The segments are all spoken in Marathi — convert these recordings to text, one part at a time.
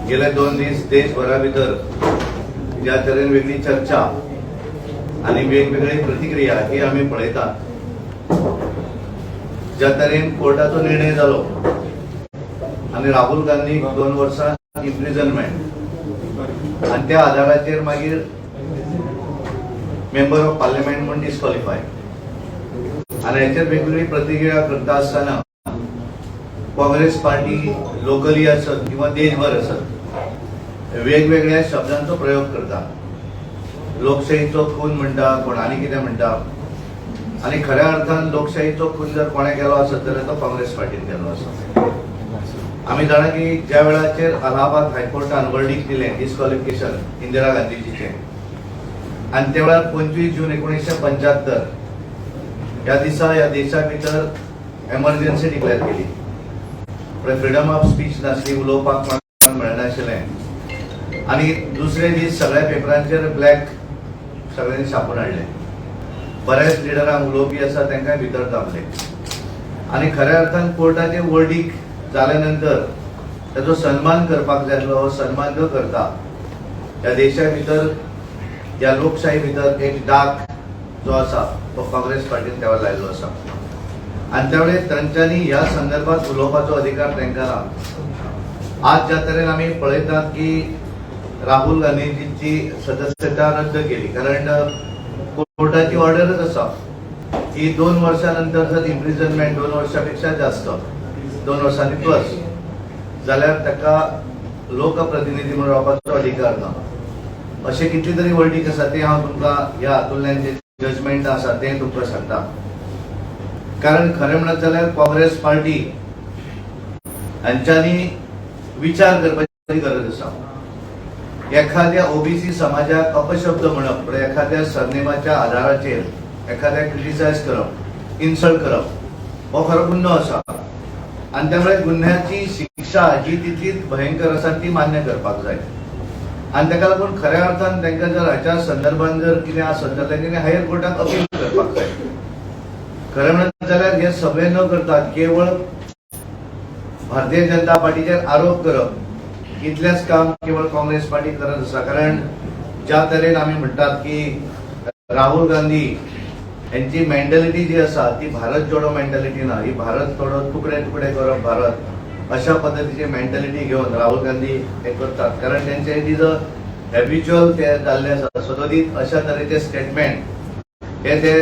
गेल्या 2 दीस देशभरा भितर ज्या तरेन वेगळी चर्चा आणि वेगवेगळी प्रतिक्रिया ही आम्ही पळयतात। ज्या तरेन कोर्टाचो निर्णय जालो आणि राहुल गांधीक 2 वर्सां इम्प्रिजनमेंट आणि त्या आधाराचेर मागीर मेंबर ऑफ पार्लिमेंट म्हणून डिस्क्वॉलिफाय आणि हेचेर वेगवेगळी प्रतिक्रिया करता आसतना काँग्रेस पार्टी लोकली असत किंवा देशभर असत वेगवेगळ्या शब्दांचो प्रयोग करता। लोकशाहीचो खून म्हणटा, कोण आनी कितें म्हणटा आणि खऱ्या अर्थान लोकशाहीचो खून जर कोणे केलो आसत जाल्यार तो काँग्रेस पार्टीन केलो आसा। आमी जाणा की ज्या वेळाचेर अलाहाबाद हायकोर्टान वर्डिक्ट दिलें डिस्क्वॉलिफिकेशन इंदिरा गांधीजीचें आणि त्या वेळार 25 जून 1975 ह्या दिसा ह्या देशा भितर एमर्जन्सी डिक्लेअर केली। फ्रीडम ऑफ स्पीच नासली, उलोवपाक मेळनाशिल्लें आणि दुसरे दीस सगळ्या पेपरांचेर ब्लॅक सगळ्यांनी छापून हाडले। बऱ्याच लिडरांक उलोवपी आसा तांकांय भितर दाबले आणि खऱ्या अर्थान कोर्टाचे वर्डिक्ट जाल्या नंतर ताचो सन्मान करपाक जाय आसलो, हो सन्मान न करता ह्या देशा भितर ह्या लोकशाही भितर एक डाग जो आसा तो काँग्रेस पार्टीन त्या लायलो आसा आणि त्यावेळी तांच्यांनी ह्या संदर्भात उलोवपाचो अधिकार तांकां ना। आज ज्या तरेन आमी पळयतात की राहुल गांधीजींची सदस्यता रद्द केली, कारण कोर्टाची ऑर्डरच आसा की 2 वर्सांनंतर इम्प्रिजनमेंट 2 वर्सांपेक्षा जास्त 2 वर्सांनी प्लस जाल्यार ताका लोकप्रतिनिधी म्हणून रावपाचो अधिकार ना। अशें कितली तरी वर्डिक्ट आसा ते हांव तुमकां ह्या हातूंतल्यान जे जजमेंट आसा ते तुमकां सांगता। कारण खरें म्हणत जाल्यार काँग्रेस पार्टी हांच्यांनी विचार करपाची गरज आसा। एखाद्या ओबीसी समाजाक अपशब्द म्हणप, एखाद्या सरनेमाच्या आधाराचेर एखाद्या क्रिटिसायज करप, इन्सल्ट करप हो खरो गुन्हो आसा आणि त्यामुळे गुन्ह्याची शिक्षा जी तितलीच भयंकर आसा ती मान्य करपाक जाय आणि ताका लागून खऱ्या अर्थान तांकां जर हाच्या संदर्भात जर कितें आसत जाल्यार तांणी हायर कोर्टाक अपील करपाक जाय। खरें म्हणत जाल्यार हे सगळे न करता केवळ भारतीय जनता पार्टीचेर आरोप करप इतलेंच काम केवळ काँग्रेस पार्टी करत आसा। कारण ज्या तरेन आमी म्हणटात की राहुल गांधी यांची मेंटॅलिटी जी आसा ती भारत जोडो मेंटॅलिटी ना, ही भारत तोडो तुकडे तुकडे करप भारत अशा पद्धतीची मेंटॅलिटी घेऊन राहुल गांधी हे करतात। कारण त्यांचे इट इज अ हॅबिच्युअल ते जाल्ले आसा, सतत अशा तरेचे स्टेटमेंट हे ते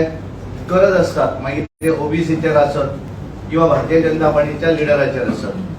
करत असतात। मागीर ते ओबीसीचेर आसत किंवा भारतीय जनता पार्टीच्या लिडराचेर आसत।